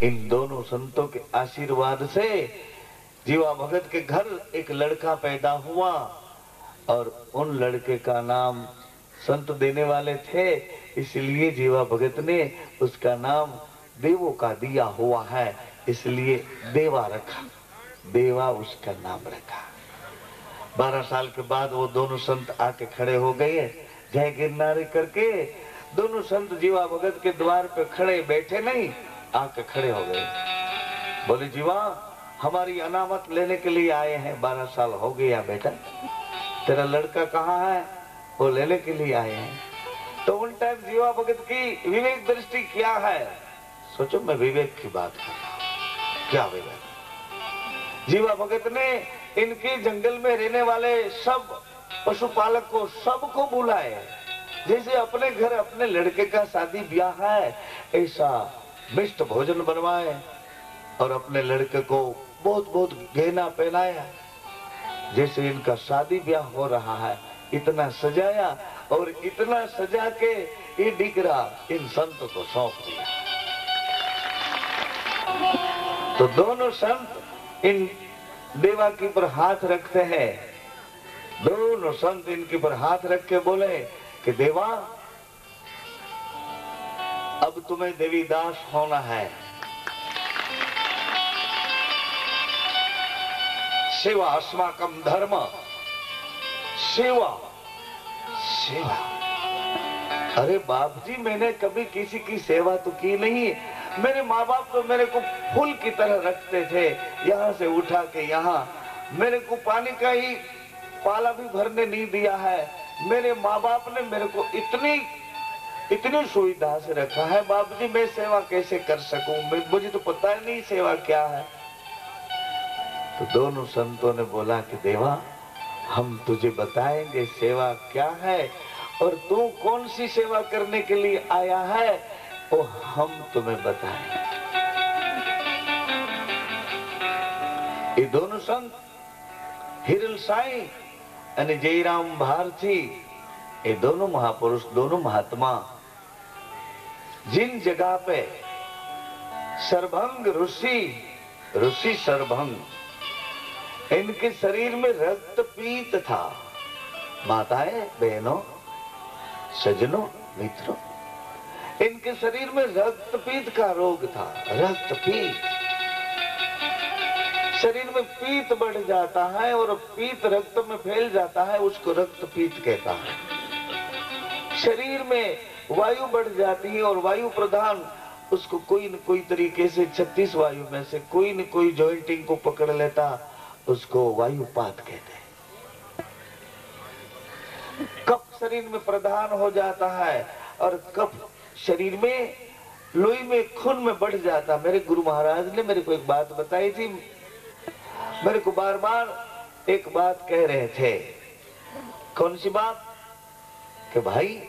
इन दोनों संतों के आशीर्वाद से जीवा भगत के घर एक लड़का पैदा हुआ और उन लड़के का नाम संत देने वाले थे, इसलिए जीवा भगत ने उसका नाम देवों का दिया हुआ है, इसलिए देवा रखा, देवा उसका नाम रखा। 12 साल के बाद वो दोनों संत आके खड़े हो गए, जय गिरनारी करके। दोनों संत जीवा भगत के द्वार पे खड़े, बैठे नहीं, आके खड़े हो गए। बोले जीवा, हमारी अनामत लेने के लिए आए हैं, 12 साल हो गया बेटा, तेरा लड़का कहाँ है? वो लेने के लिए आए हैं। तो उन टाइम जीवा भगत की विवेक दृष्टि क्या है? सोचो, मैं विवेक की बात कर रहा हूं, क्या विवेक? जीवा भगत ने इनके जंगल में रहने वाले सब पशुपालक को, सबको बुलाए, जैसे अपने घर अपने लड़के का शादी ब्याह है ऐसा मिष्ट भोजन बनवाए और अपने लड़के को बहुत बहुत गहना पहनाया, जैसे इनका शादी ब्याह हो रहा है इतना सजाया और इतना सजा के ये डिगरा इन संत को सौंप दिया। तो दोनों संत इन देवा के ऊपर हाथ रखते हैं, दोनों संत इनके ऊपर हाथ रख के बोले कि देवा, अब तुम्हें देवीदास होना है, सेवा अस्माकम धर्म, सेवा सेवा। अरे बाप जी, मैंने कभी किसी की सेवा तो की नहीं, मेरे माँ बाप तो मेरे को फूल की तरह रखते थे, यहाँ से उठा के यहाँ, मेरे को पानी का ही पाला भी भरने नहीं दिया है, मेरे माँ बाप ने मेरे को इतनी सुविधा से रखा है, बाप जी मैं सेवा कैसे कर सकूं, मुझे तो पता नहीं सेवा क्या है। तो दोनों संतों ने बोला कि देवा, हम तुझे बताएंगे सेवा क्या है और तू कौन सी सेवा करने के लिए आया है वो हम तुम्हें बताएंगे। ये दोनों संत हिरल साई और जयराम भारती, ये दोनों महापुरुष, दोनों महात्मा जिन जगह पे सरभंग ऋषि सरभंग, इनके शरीर में रक्तपीत था, माताएं बहनों सज्जनों मित्रों, इनके शरीर में रक्तपीत का रोग था। रक्तपीत, शरीर में पीत बढ़ जाता है और पीत रक्त में फैल जाता है, उसको रक्तपीत कहता है। शरीर में वायु बढ़ जाती है और वायु प्रधान, उसको कोई न कोई तरीके से 36 वायु में से कोई न कोई जॉइंटिंग को पकड़ लेता, उसको वायुपात कहते हैं। कफ शरीर में प्रधान हो जाता है और कफ शरीर में लोई में खून में बढ़ जाता। मेरे गुरु महाराज ने मेरे को एक बात बताई थी, मेरे को बार बार एक बात कह रहे थे। कौन सी बात? कि भाई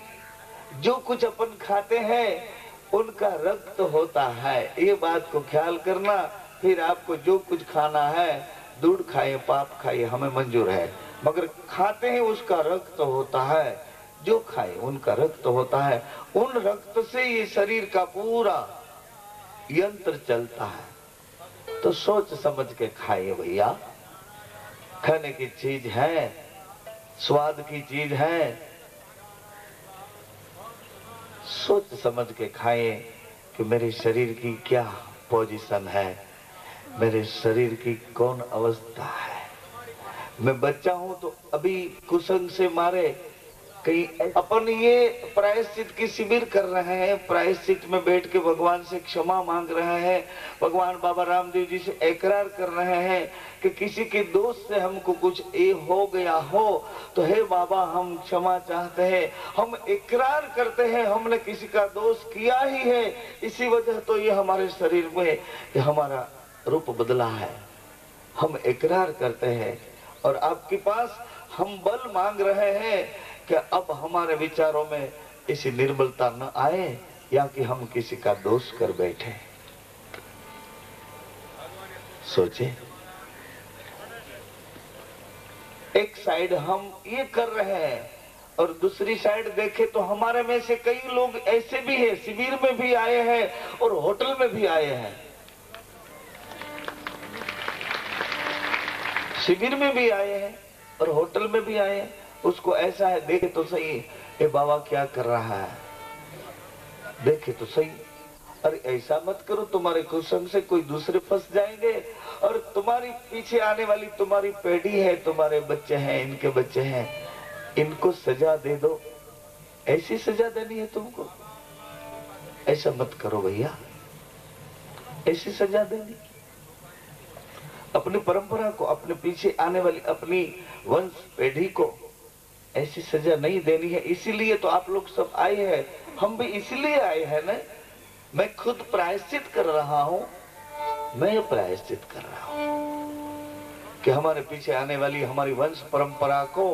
जो कुछ अपन खाते हैं उनका रक्त होता है, ये बात को ख्याल करना। फिर आपको जो कुछ खाना है, दूध खाए पाप खाए हमें मंजूर है, मगर खाते हैं उसका रक्त होता है, जो खाए उनका रक्त होता है, उन रक्त से ये शरीर का पूरा यंत्र चलता है। तो सोच समझ के खाइए भैया, खाने की चीज है, स्वाद की चीज है, सोच समझ के खाएं कि मेरे शरीर की क्या पोजीशन है, मेरे शरीर की कौन अवस्था है। मैं बच्चा हूं तो अभी कुसंग से मारे कहीं अपन ये प्रायश्चित की शिविर कर रहे हैं, प्रायश्चित में बैठ के भगवान से क्षमा मांग रहे हैं, भगवान बाबा रामदेव जी से इकरार कर रहे हैं कि किसी के दोष से हमको कुछ ये हो गया हो तो हे बाबा हम क्षमा चाहते हैं, हम इकरार करते हैं हमने किसी का दोष किया ही है, इसी वजह तो ये हमारे शरीर में हमारा रूप बदला है, हम इकरार करते हैं और आपके पास हम बल मांग रहे हैं कि अब हमारे विचारों में ऐसी निर्बलता न आए या कि हम किसी का दोष कर बैठे। सोचे, एक साइड हम ये कर रहे हैं और दूसरी साइड देखे तो हमारे में से कई लोग ऐसे भी हैं, शिविर में भी आए हैं और होटल में भी आए हैं, शिविर में भी आए हैं और होटल में भी आए हैं, उसको ऐसा है देखे तो सही, ये बाबा क्या कर रहा है, देखे तो सही। अरे ऐसा मत करो, तुम्हारे कुसंग से कोई दूसरे फंस जाएंगे, और तुम्हारी पीछे आने वाली तुम्हारी पीढ़ी है, तुम्हारे बच्चे हैं, इनके बच्चे हैं, इनको सजा दे दो। ऐसी सजा देनी है तुमको, ऐसा मत करो भैया, ऐसी सजा देनी। अपनी परंपरा को, अपने पीछे आने वाली अपनी वंश पीढ़ी को ऐसी सजा नहीं देनी है। इसीलिए तो आप लोग सब आए हैं, हम भी इसलिए आए हैं ना। मैं खुद प्रायश्चित कर रहा हूं, मैं प्रायश्चित कर रहा हूं कि हमारे पीछे आने वाली हमारी वंश परंपरा को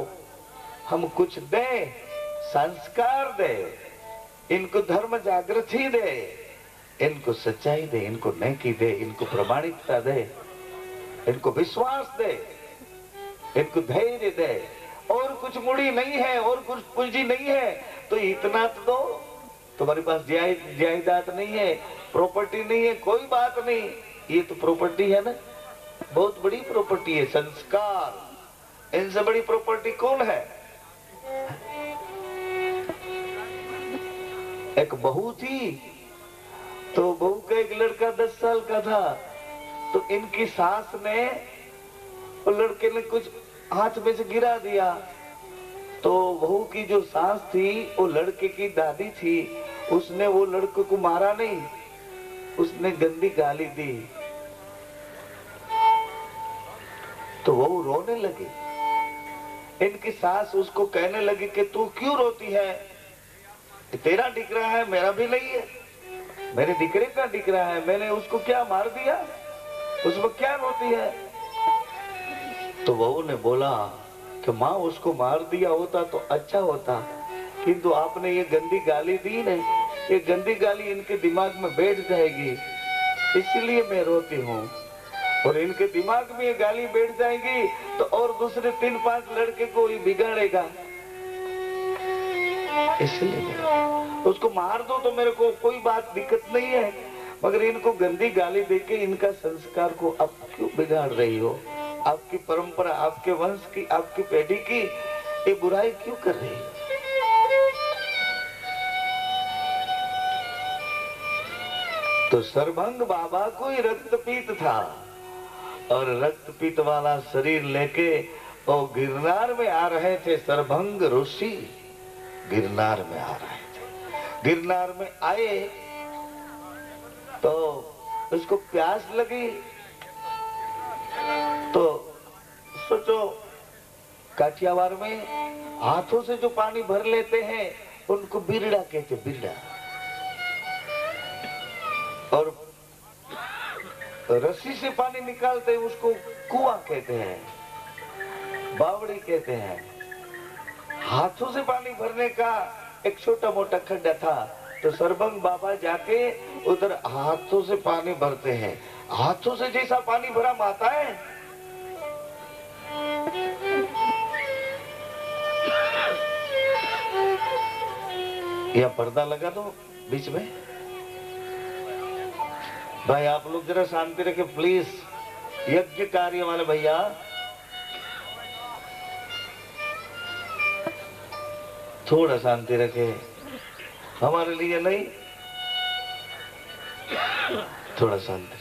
हम कुछ दें, संस्कार दे, इनको धर्म जागृति दे, इनको सच्चाई दे, इनको नेकी दे, इनको प्रमाणिकता दे, इनको विश्वास दे, इनको धैर्य दे। और कुछ मुड़ी नहीं है और कुछ पूंजी नहीं है तो इतना तो दो। तुम्हारे पास जायदाद नहीं है, प्रॉपर्टी नहीं है, कोई बात नहीं, ये तो प्रॉपर्टी है ना, बहुत बड़ी प्रॉपर्टी है संस्कार। इनसे बड़ी प्रॉपर्टी कौन है? एक बहू थी, तो बहू का एक लड़का 10 साल का था, तो इनकी सास ने वो लड़के ने कुछ हाथ में से गिरा दिया, तो बहू की जो सास थी वो लड़के की दादी थी, उसने वो लड़के को मारा नहीं, उसने गंदी गाली दी। तो वो रोने लगी। इनकी सास उसको कहने लगी कि तू क्यों रोती है, तेरा दिकरा है, मेरा भी नहीं है, मेरे दिकरे का दिकरा है, मैंने उसको क्या मार दिया, उसमें क्या रोती है? तो बहू ने बोला कि माँ उसको मार दिया होता तो अच्छा होता, किंतु आपने ये गंदी गाली दी नहीं, ये गंदी गाली इनके दिमाग में बैठ जाएगी, इसलिए मैं रोती हूँ। और इनके दिमाग में ये गाली बैठ जाएगी तो और दूसरे 3-5 लड़के को ही बिगाड़ेगा, इसलिए उसको मार दो तो मेरे को कोई बात दिक्कत नहीं है, मगर इनको गंदी गाली देके इनका संस्कार को आप क्यों बिगाड़ रही हो? आपकी परंपरा, आपके वंश की, आपकी पीढ़ी की ये बुराई क्यों कर रही है? तो सरभंग बाबा कोई रक्तपीत था, और रक्तपीत वाला शरीर लेके वो गिरनार में आ रहे थे। सरभंग ऋषि गिरनार में आ रहे थे। गिरनार में आए तो उसको प्यास लगी, तो सोचो काठियावाड़ में हाथों से जो पानी भर लेते हैं उनको बिरड़ा कहते, बिरड़ा। और रस्सी से पानी निकालते हैं उसको कुआं कहते हैं, बावड़ी कहते हैं। हाथों से पानी भरने का एक छोटा मोटा खड्डा था, तो सरभंग बाबा जाके उधर हाथों से पानी भरते हैं। हाथों से जैसा पानी भरा माता है, यह पर्दा लगा दो बीच में। भाई आप लोग जरा शांति रखे प्लीज, यज्ञ कार्य वाले भैया। थोड़ा शांति रखे, हमारे लिए नहीं, थोड़ा शांति रखे।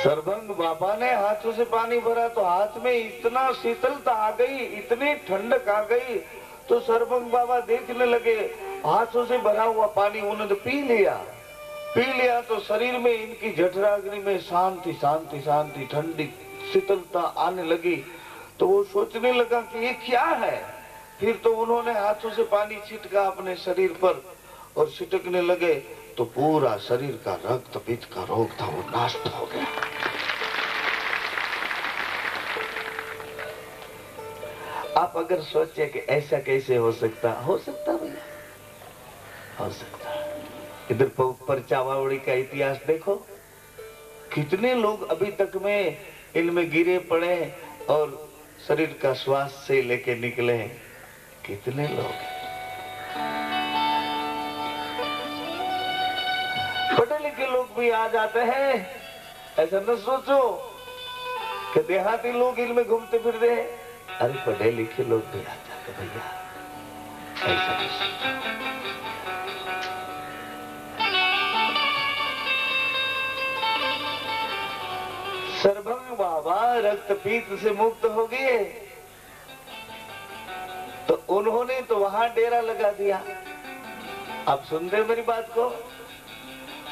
सरभंग बाबा ने हाथों से पानी भरा तो हाथ में इतना शीतलता आ गई, इतनी ठंडक आ गई, तो सरभंग बाबा देखने लगे हाथों से भरा हुआ पानी उन्होंने पी लिया तो शरीर में इनकी जठराग्नि में शांति शांति शांति, ठंडी शीतलता आने लगी। तो वो सोचने लगा कि ये क्या है। फिर तो उन्होंने हाथों से पानी छिटका अपने शरीर पर और छिटकने लगे तो पूरा शरीर का रक्त पित्त का रोग था वो नष्ट हो गया। आप अगर सोचे कि ऐसा कैसे हो सकता भैया, हो सकता। इधर परचावावड़ी का इतिहास देखो, कितने लोग अभी तक में इनमें गिरे पड़े और शरीर का श्वास से लेके निकले, कितने लोग। पढ़े लिखे लोग भी आ जाते हैं, ऐसा न सोचो कि देहाती लोग इनमें घूमते फिर रहे। अरे पढ़े लिखे लोग भी आ जाते भैया, ऐसा नहीं। सरभंग बाबा रक्तपीत से मुक्त हो गए तो उन्होंने तो वहां डेरा लगा दिया। आप सुनते मेरी बात को?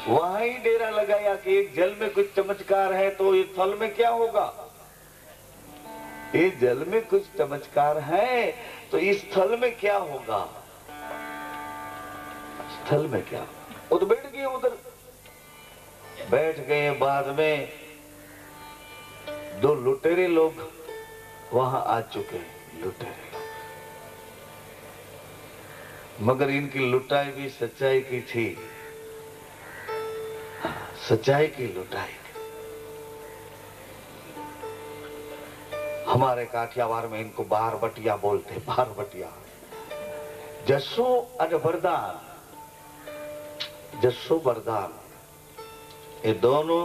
वहां ही डेरा लगाया कि एक जल में कुछ चमत्कार है तो ये थल में क्या होगा। ये जल में कुछ चमत्कार है तो इस थल में क्या होगा। स्थल में क्या, वो तो बैठ गए उधर। बैठ गए, बाद में दो लुटेरे लोग वहां आ चुके। लुटेरे मगर इनकी लुटाई भी सच्चाई की थी, सच्चाई की लुटाई। हमारे काठियावाड़ में इनको बाहर बटिया बोलते, बाहर बटिया। जस्सो और वरदान, जस्सो वरदान, ये दोनों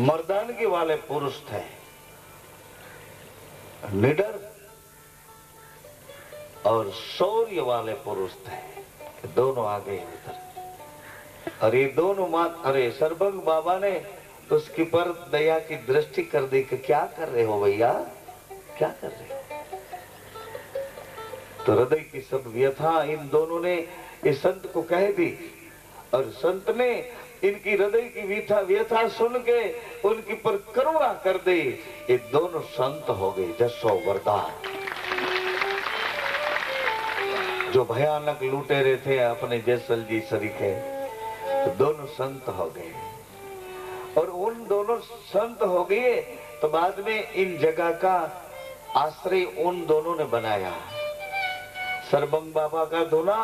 मर्दानगी वाले पुरुष थे। निडर और शौर्य वाले पुरुष थे। दोनों आ गए उधर और ये दोनों अरे सरभंग बाबा ने उसके पर दया की दृष्टि कर दी कि क्या कर रहे हो भैया, क्या कर रहे हो। तो हृदय की सब व्यथा इन दोनों ने इस संत को कह दी और संत ने इनकी हृदय की व्यथा सुन के उनकी पर करुणा कर दी। ये दोनों संत हो गए, जस्सो वरदान। जो भयानक लुटेरे थे अपने जैसल जी सरीखे, तो दोनों संत हो गए। और उन दोनों संत हो गए तो बाद में इन जगह का आश्रय उन दोनों ने बनाया। सरभंग बाबा का धुना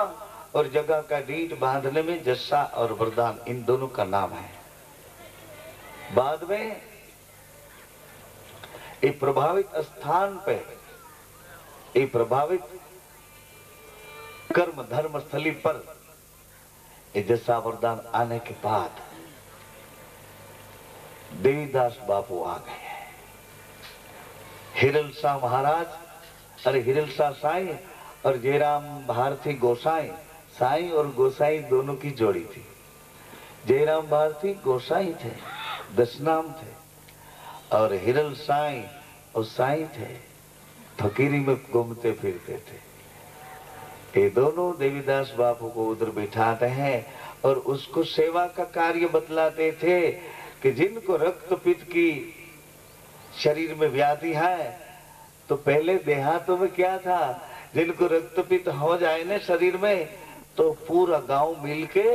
और जगह का डीठ बांधने में जस्सा और वरदान इन दोनों का नाम है। बाद में एक प्रभावित स्थान पे, एक प्रभावित कर्म धर्म स्थली पर जस्सा वरदान आने के बाद देवीदास बापू आ गए। हिरलसा महाराज, अरे हिरलसा साईं और जयराम भारती गोसाई, साईं और गोसाई दोनों की जोड़ी थी। जयराम भारती गोसाई थे, 10 नाम थे, और हिरल साईं और साईं थे, फकीरी में घूमते फिरते थे। ये दोनों देवीदास बापू को उधर बिठाते हैं और उसको सेवा का कार्य बतलाते थे कि जिनको रक्तपित्त की शरीर में व्याधि है, तो पहले देहातों में क्या था, जिनको रक्तपित्त हो जाए ना शरीर में तो पूरा गांव मिलके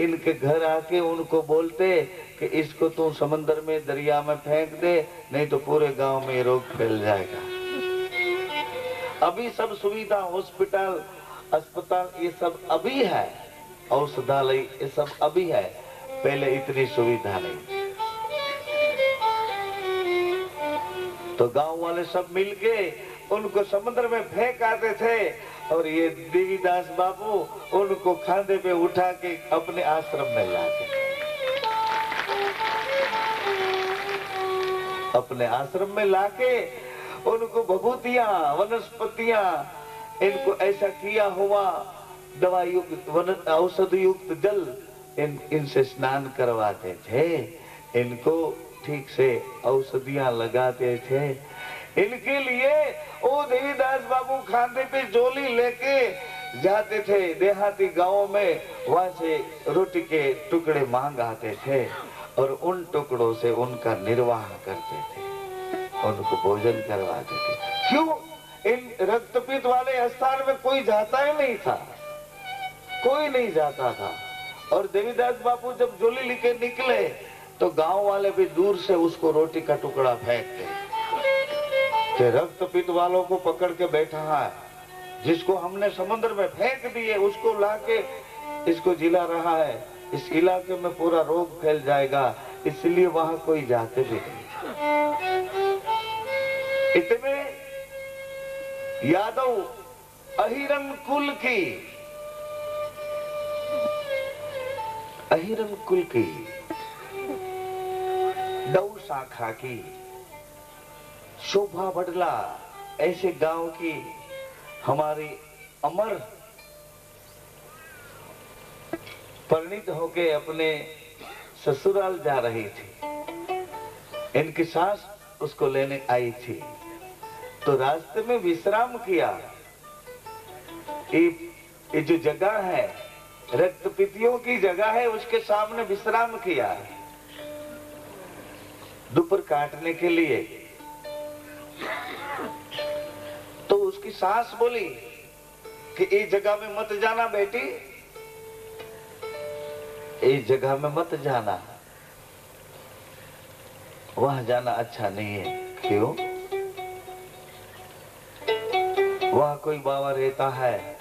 इनके घर आके उनको बोलते कि इसको तू समंदर में दरिया में फेंक दे, नहीं तो पूरे गांव में रोग फैल जाएगा। अभी सब सुविधा, हॉस्पिटल, अस्पताल ये सब अभी है, औषधालय ये सब अभी है, पहले इतनी सुविधा नहीं। तो गांव वाले सब मिलके उनको समुद्र में फेंक आते थे और ये देवीदास बाबू उनको खांधे पे उठा के अपने आश्रम में लाते, अपने आश्रम में लाके उनको भभूतियां, वनस्पतियां, इनको ऐसा किया हुआ दवा युक्त, औषध युक्त जल इनसे स्नान करवाते थे, इनको ठीक से औषधियां लगाते थे। इनके लिए वो देवीदास बाबू खांधे पे झोली लेके जाते थे देहाती गांवों में, वहां से रोटी के टुकड़े मांग आते थे और उन टुकड़ों से उनका निर्वाह करते थे, उनको भोजन करवाते थे। क्यों? इन रक्तपित्त वाले स्थान में कोई जाता ही नहीं था, कोई नहीं जाता था। और देवीदास बापू जब झोली लेके निकले तो गांव वाले भी दूर से उसको रोटी का टुकड़ा फेंकते कि रक्तपित्त वालों को पकड़ के बैठा है, जिसको हमने समुद्र में फेंक दिए उसको लाके इसको जिला रहा है, इस इलाके में पूरा रोग फैल जाएगा, इसलिए वहां कोई जाते भी नहीं। इतने यादव अहिरन कुल की, अहिरन कुल की, दौ शाखा की शोभा बडला ऐसे गांव की हमारी अमर परिणित होके अपने ससुराल जा रही थी। इनकी सास उसको लेने आई थी, तो रास्ते में विश्राम किया। ये जो जगह है रक्तपितियों की जगह है, उसके सामने विश्राम किया दोपहर काटने के लिए। तो उसकी सास बोली कि इस जगह में मत जाना बेटी, इस जगह में मत जाना, वहां जाना अच्छा नहीं है। क्यों? वहां कोई बाबा रहता है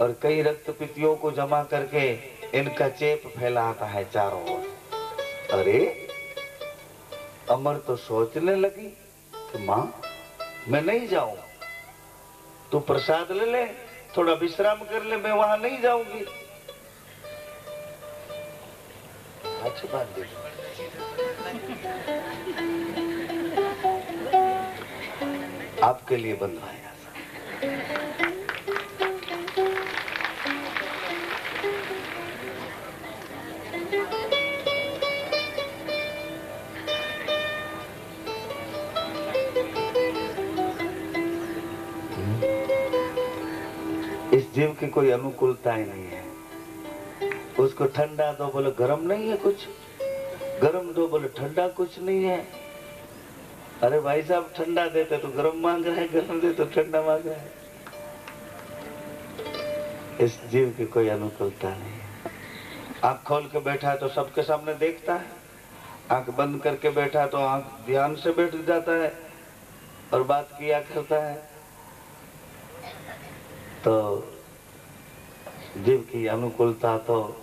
और कई रक्तपितियों को जमा करके इनका चेप फैलाता है चारों ओर। अरे अमर तो सोचने लगी कि मां मैं नहीं जाऊं, तू प्रसाद ले ले, थोड़ा विश्राम कर ले, मैं वहां नहीं जाऊंगी। अच्छी बात दे, आपके लिए बनवाया। इस जीव की कोई अनुकूलता ही नहीं है। उसको ठंडा दो बोले गर्म नहीं है कुछ, गर्म दो बोले ठंडा कुछ नहीं है। अरे भाई साहब ठंडा देते तो गर्म मांग रहा है, गर्म दे तो ठंडा मांग रहा है। इस जीव की कोई अनुकूलता नहीं है। आंख खोल के बैठा है तो सबके सामने देखता है, आंख बंद करके बैठा तो आंख ध्यान से बैठ जाता है और बात किया करता है। तो जीव की अनुकूलता तो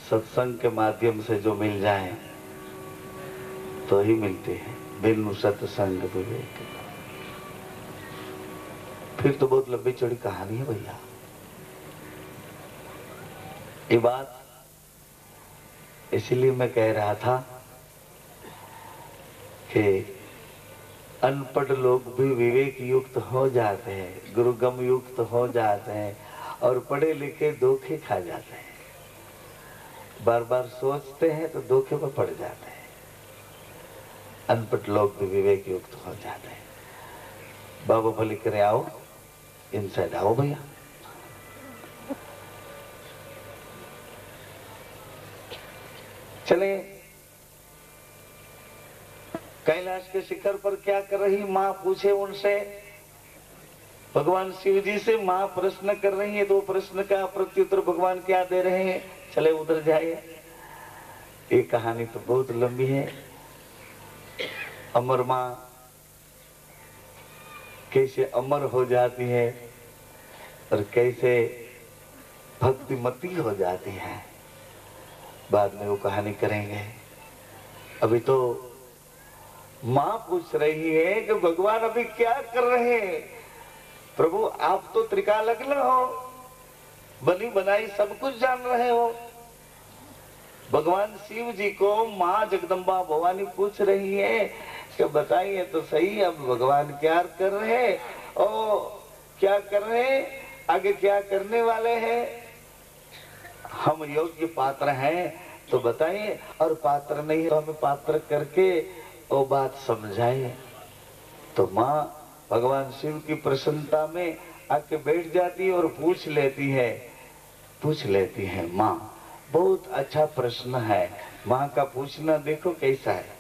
सत्संग के माध्यम से जो मिल जाए तो ही मिलती है। बिनु सत्संग विवेक, फिर तो बहुत लंबी चौड़ी कहानी है भैया। ये बात इसीलिए मैं कह रहा था कि अनपढ़ लोग भी विवेक युक्त हो जाते हैं, गुरुगम युक्त हो जाते हैं और पढ़े लिखे धोखे खा जाते हैं। बार बार सोचते हैं तो धोखे में पड़ जाते हैं। अनपढ़ लोग भी विवेक युक्त हो जाते हैं। बाबा भली करे, आओ इनसाइड आओ भैया। चले कैलाश के शिखर पर क्या कर रही माँ पूछे उनसे, भगवान शिव जी से माँ प्रश्न कर रही है। तो प्रश्न का प्रत्युत्तर भगवान क्या दे रहे हैं, चले उधर जाइए। ये कहानी तो बहुत लंबी है। अमर माँ कैसे अमर हो जाती है और कैसे भक्तिमती हो जाती है, बाद में वो कहानी करेंगे। अभी तो माँ पूछ रही है कि भगवान अभी क्या कर रहे हैं। प्रभु आप तो त्रिकालज्ञ हो, बनी बनाई सब कुछ जान रहे हो। भगवान शिव जी को माँ जगदम्बा भवानी पूछ रही है कि बताइए तो सही, अब भगवान क्या कर रहे हैं, ओ क्या कर रहे हैं, आगे क्या करने वाले हैं। हम योग्य पात्र हैं तो बताइए, और पात्र नहीं तो हमें पात्र करके वो बात समझाए। तो माँ भगवान शिव की प्रसन्नता में आके बैठ जाती है और पूछ लेती है माँ। बहुत अच्छा प्रश्न है माँ का पूछना, देखो कैसा है।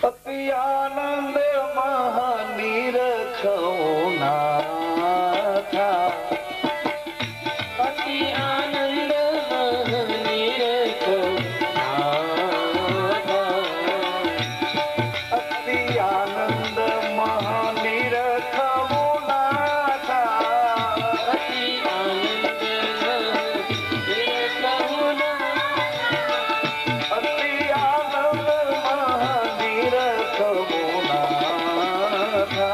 अति आनंद महानिरखो नाथा, अति आनंद महानिरखो नाथा, अति आनंद महानिरखो नाथा, अति आनंद महानिरखो नाथा, अति आनंद महानिरखो नाथा।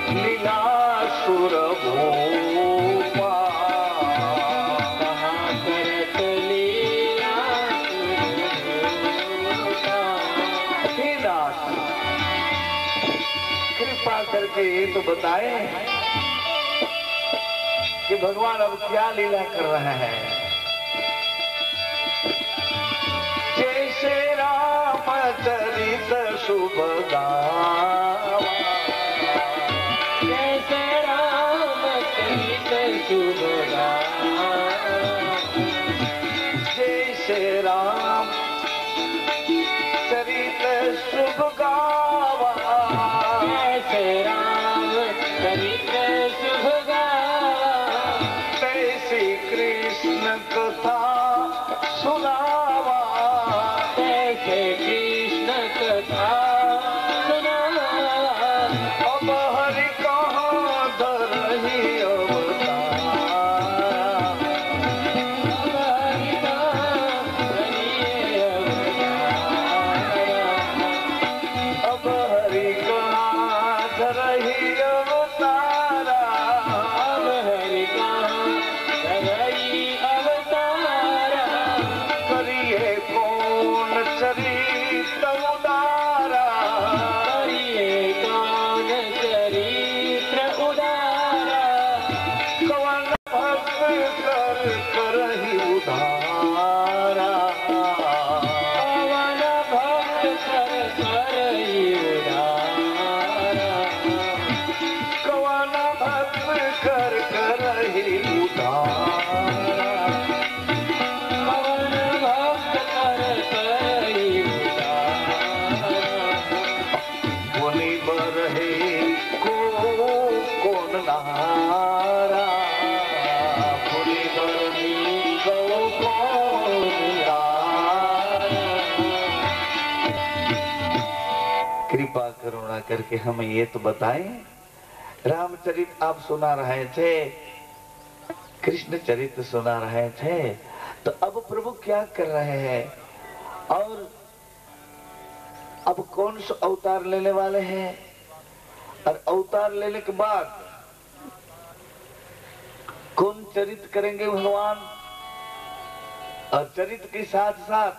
लीला सुर भूपा कहाँ करत लीला हे दास कृपा करके ये तो बताए कि भगवान अब क्या लीला कर रहे हैं। जैसे रामचरित शुभ गावा जैसे रामचरित शुभ गावा जैसे राम चरित शुभ गावा जैसे रामचरित शुभ गावा तैसी कृष्ण कथा सुनावा जैसे कृष्ण कथा सुनावा अब हरि कहाँ धरहि अवतार अब हरि कहाँ धरहि अवतारा अब हरि कहाँ धरहि अवतारा करिए कौन चरित उदारा करिए कौन चरित्र उदारा कवन भक्त कर करहि उधारा पवन भक्त कर करहि उदारा कवन भक्त कर करहि उधारा पवन भक्त कर करहि उदारा मुनि बरहे को कौन नहारा मुनि बरहे को कौन नहारा। कृपा करुणा करके हमें ये तो बताएं, रामचरित आप सुना रहे थे, कृष्ण चरित सुना रहे थे, तो अब प्रभु क्या कर रहे हैं और अब कौन सा अवतार लेने वाले हैं और अवतार लेने के बाद कौन चरित करेंगे भगवान, और चरित के साथ साथ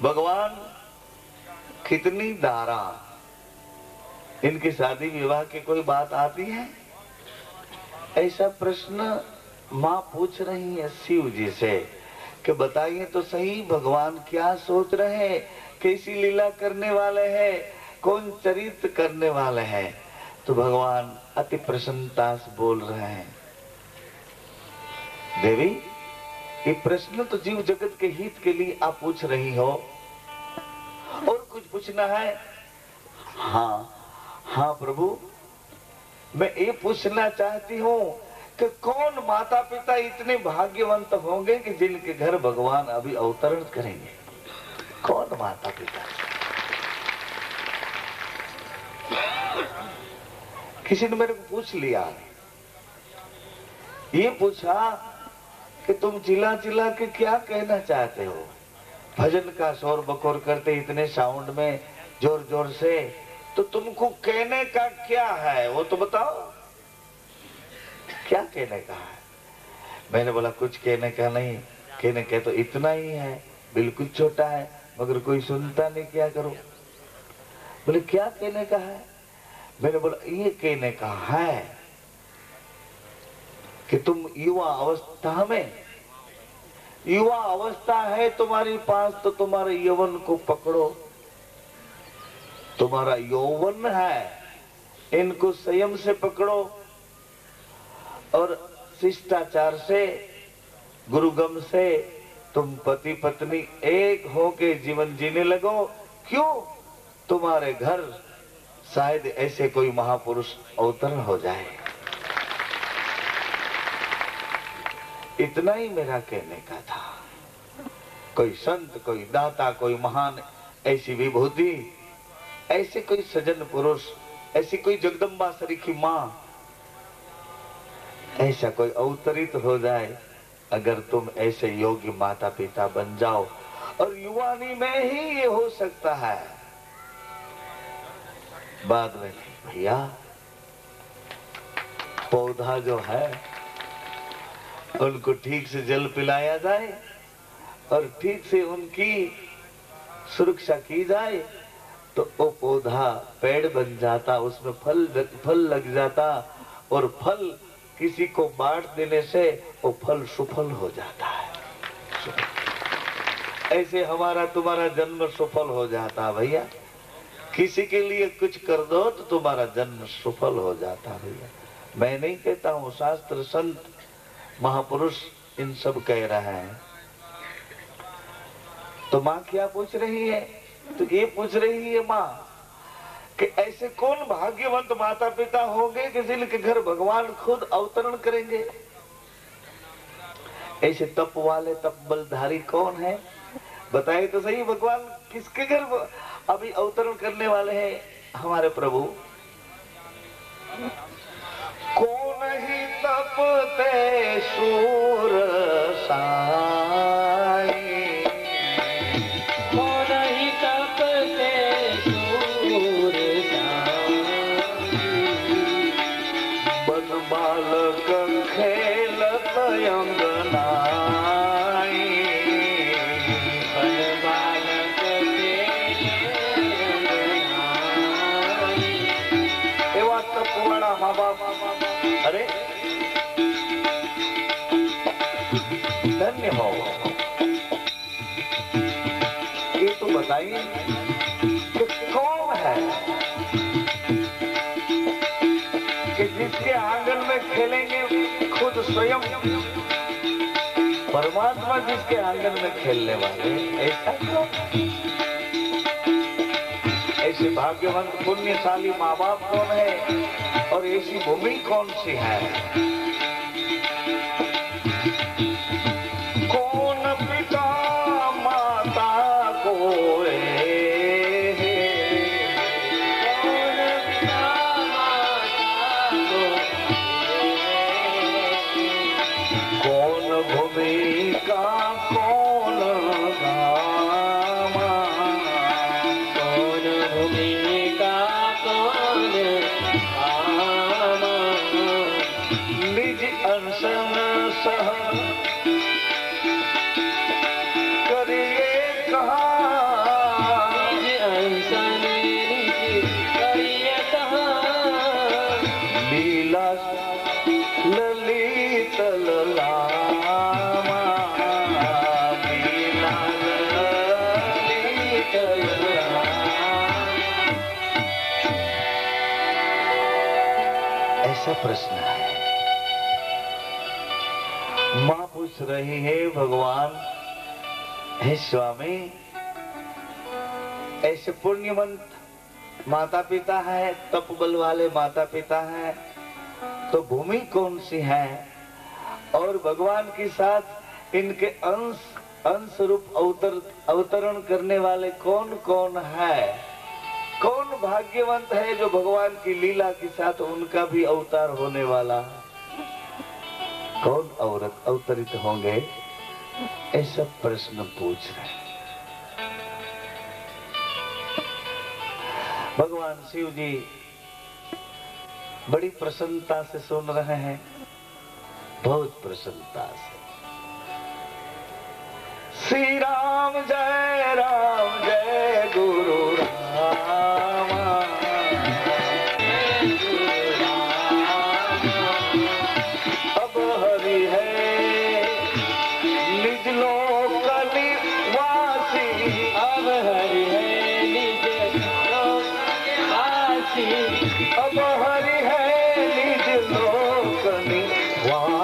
भगवान कितनी धारा, इनकी शादी विवाह की कोई बात आती है? ऐसा प्रश्न माँ पूछ रही है शिव जी से कि बताइए तो सही भगवान क्या सोच रहे हैं, कैसी लीला करने वाले हैं, कौन चरित्र करने वाले हैं। तो भगवान अति प्रसन्नता से बोल रहे हैं, देवी ये प्रश्न तो जीव जगत के हित के लिए आप पूछ रही हो, और कुछ पूछना है? हाँ हाँ प्रभु, मैं ये पूछना चाहती हूँ कि कौन माता पिता इतने भाग्यवंत होंगे कि जिनके घर भगवान अभी अवतरण करेंगे? कौन माता पिता? किसी ने मेरे को पूछ लिया, ये पूछा कि तुम चिल्ला चिल्ला के क्या कहना चाहते हो? भजन का शोर बकोर करते इतने साउंड में जोर जोर से, तो तुमको कहने का क्या है वो तो बताओ, क्या कहने का है? मैंने बोला कुछ कहने का नहीं, कहने का तो इतना ही है, बिल्कुल छोटा है, मगर कोई सुनता नहीं, क्या करो? बोले क्या कहने का है? मैंने बोला ये कहने का है कि तुम युवा अवस्था में, युवा अवस्था है तुम्हारे पास, तो तुम्हारे यौवन को पकड़ो, तुम्हारा यौवन है इनको संयम से पकड़ो और शिष्टाचार से, गुरुगम से तुम पति पत्नी एक होके जीवन जीने लगो। क्यों? तुम्हारे घर शायद ऐसे कोई महापुरुष अवतरण हो जाए। इतना ही मेरा कहने का था। कोई संत, कोई दाता, कोई महान ऐसी विभूति, ऐसे कोई सज्जन पुरुष, ऐसी कोई जगदम्बा सरी की माँ, ऐसा कोई अवतरित हो जाए, अगर तुम ऐसे योग्य माता पिता बन जाओ, और युवानी में ही ये हो सकता है, बाद में नहीं भैया। पौधा जो है उनको ठीक से जल पिलाया जाए और ठीक से उनकी सुरक्षा की जाए तो वो पौधा पेड़ बन जाता, उसमें फल लग जाता और फल किसी को बांट देने से वो फल सुफल हो जाता है। ऐसे हमारा तुम्हारा जन्म सफल हो जाता है भैया। किसी के लिए कुछ कर दो तो तुम्हारा जन्म सफल हो जाता है भैया। मैं नहीं कहता हूँ, शास्त्र संत महापुरुष इन सब कह रहे हैं। तो माँ क्या पूछ रही है? तो ये पूछ रही है माँ कि ऐसे कौन भाग्यवंत माता पिता होंगे कि जिनके घर भगवान खुद अवतरण करेंगे। ऐसे तप वाले तप बलधारी कौन है? बताइए तो सही, भगवान किसके घर अभी अवतरण करने वाले हैं हमारे प्रभु? कौन ही तपते सूर साई, कौन ही तपते सूर साई, बन बालक खेलत अंगनाई, बन बालक एवा तपवाड़ा माँ बाप। अरे धन्य हो। ये तो बताइए कि कौन है कि जिसके आंगन में खेलेंगे खुद स्वयं परमात्मा, जिसके आंगन में खेलने वाले। ऐसा क्यों? ऐसे भाग्यवंत पुण्यशाली माँ बाप कौन है और ऐसी भूमि कौन सी है? कौन पिता माता को कौन भूमिका कौन गामा, कौन भूमिका कौन आमा, निज अनशन सह करिए कहाँ, निज अनशन करिए कहाँ, लीला ललित ललामा, लीला ललित ललामा। ऐसा प्रश्न है। माँ पूछ रही है भगवान, हे स्वामी, ऐसे पुण्यवंत माता पिता है, तपबल वाले माता पिता हैं, तो भूमि कौन सी है और भगवान के साथ इनके अंश रूप अवतरण करने वाले कौन कौन है? कौन भाग्यवंत है जो भगवान की लीला के साथ उनका भी अवतार होने वाला? कौन अवतरित होंगे? ऐसा प्रश्न पूछ रहे। भगवान शिव जी बड़ी प्रसन्नता से सुन रहे हैं, बहुत प्रसन्नता से। श्री राम जय गुरु रामा, अब हरि है निज लोक निवासी, अब हरि है निज लोक निवासी, अब हरि है निज लोक निवासी।